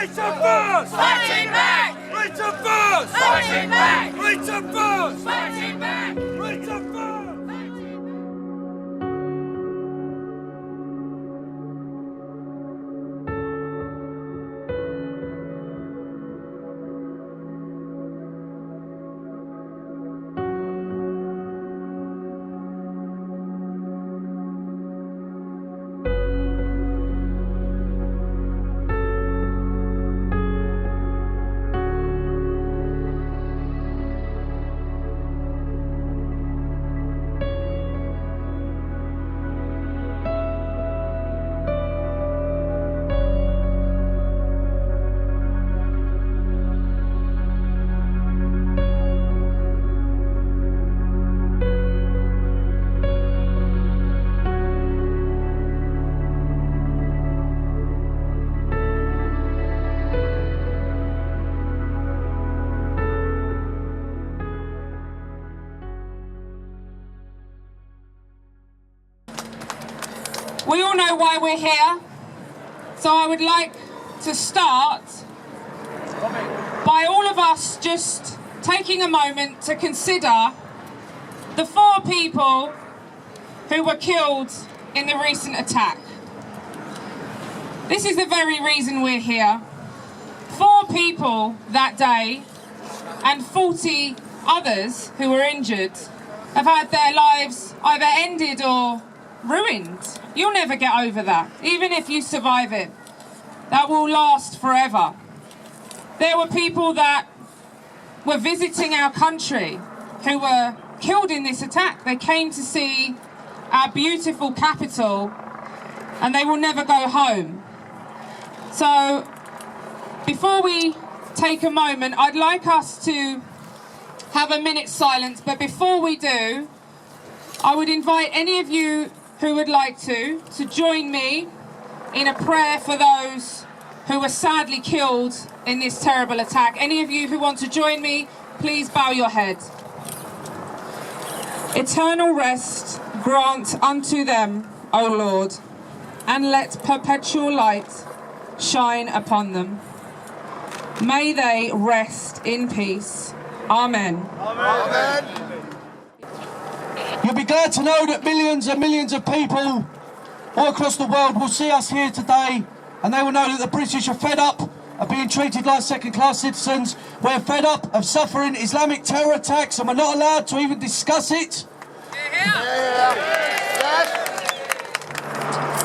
Reach a first! Fighting back! Reach a first! Fighting back! Reach a first! Fighting back! Reach a first! We all know why we're here, so I would like to start by all of us just taking a moment to consider the 4 people who were killed in the recent attack. This is the very reason we're here. 4 people that day and 40 others who were injured have had their lives either ended or ruined. You'll never get over that, even if you survive it. That will last forever. There were people that were visiting our country who were killed in this attack. They came to see our beautiful capital and they will never go home. So before we take a moment, I'd like us to have a minute's silence, but before we do, I would invite any of you who would like to join me in a prayer for those who were sadly killed in this terrible attack. Any of you who want to join me, please bow your head. Eternal rest grant unto them, O Lord, and let perpetual light shine upon them. May they rest in peace. Amen. Amen. You'll be glad to know that millions and millions of people all across the world will see us here today, and they will know that the British are fed up of being treated like second-class citizens. We're fed up of suffering Islamic terror attacks, and we're not allowed to even discuss it.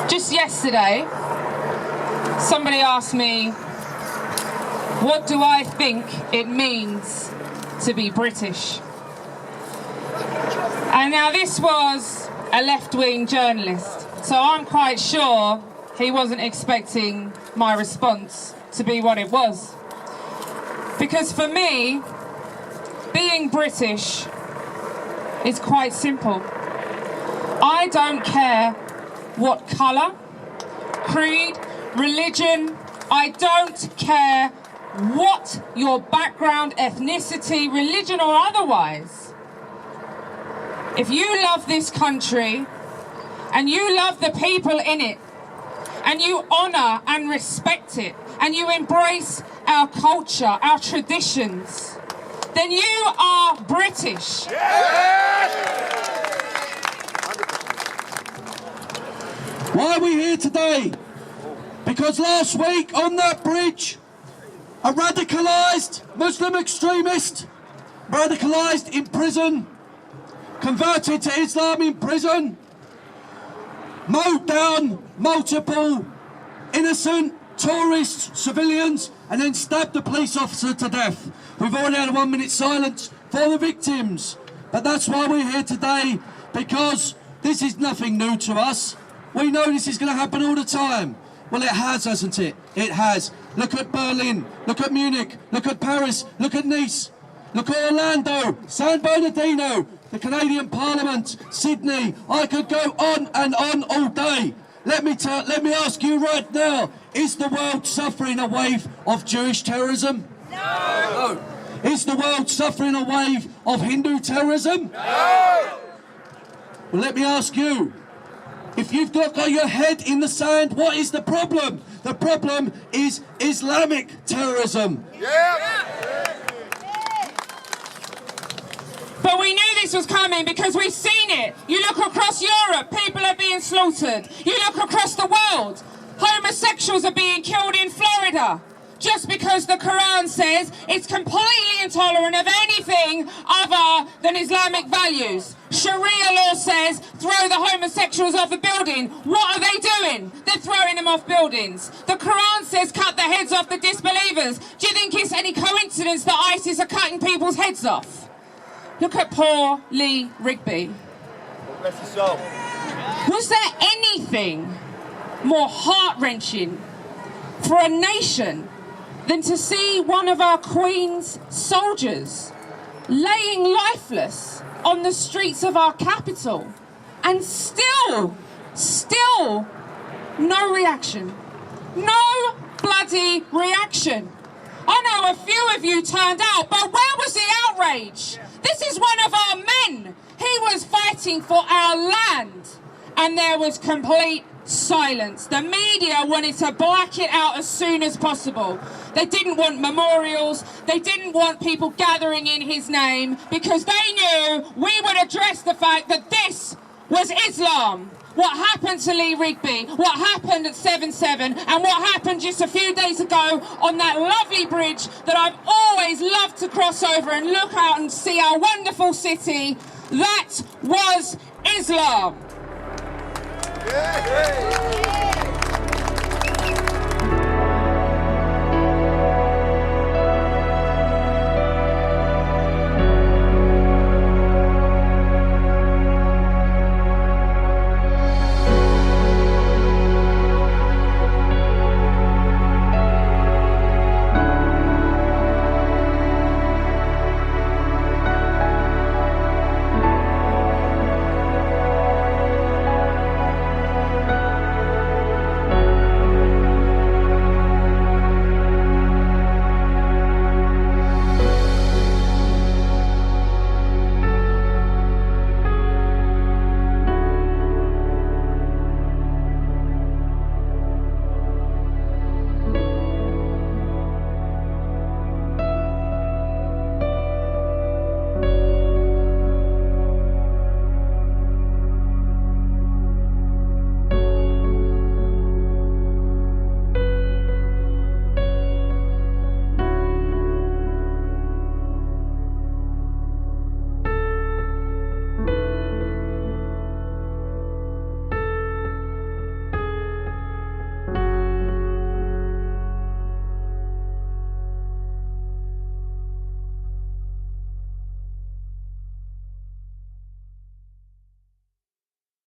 Just yesterday, somebody asked me, what do I think it means to be British? And now this was a left-wing journalist, so I'm quite sure he wasn't expecting my response to be what it was. Because for me, being British is quite simple. I don't care what colour, creed, religion, I don't care what your background, ethnicity, religion or otherwise. If you love this country and you love the people in it and you honour and respect it and you embrace our culture, our traditions, then you are British. Why are we here today? Because last week on that bridge, a radicalised Muslim extremist, radicalised in prison, converted to Islam in prison, mowed down multiple innocent tourists, civilians, and then stabbed the police officer to death. We've already had a 1 minute silence for the victims, but that's why we're here today, because this is nothing new to us. We know this is going to happen all the time. Well, it has, hasn't it? It has. Look at Berlin, look at Munich, look at Paris, look at Nice, look at Orlando, San Bernardino, the Canadian Parliament, Sydney. I could go on and on all day. Let me ask you right now, is the world suffering a wave of Jewish terrorism? No. Is the world suffering a wave of Hindu terrorism? No. Well, let me ask you, If you've not got your head in the sand, what is the problem? The problem is Islamic terrorism. But we knew this was coming because we've seen it. You look across Europe, people are being slaughtered. You look across the world, homosexuals are being killed in Florida. Just because the Quran says it's completely intolerant of anything other than Islamic values. Sharia law says throw the homosexuals off a building. What are they doing? They're throwing them off buildings. The Quran says cut the heads off the disbelievers. Do you think it's any coincidence that ISIS are cutting people's heads off? Look at poor Lee Rigby. Bless his soul. Was there anything more heart-wrenching for a nation than to see one of our Queen's soldiers laying lifeless on the streets of our capital and still no reaction? No bloody reaction. I know a few of you turned out, but where was the outrage? This is one of our men. He was fighting for our land, and there was complete silence. The media wanted to black it out as soon as possible. They didn't want memorials. They didn't want people gathering in his name because they knew we would address the fact that this was Islam. What happened to Lee Rigby, what happened at 7/7, and what happened just a few days ago on that lovely bridge that I've always loved to cross over and look out and see our wonderful city, that was Islam. Yeah.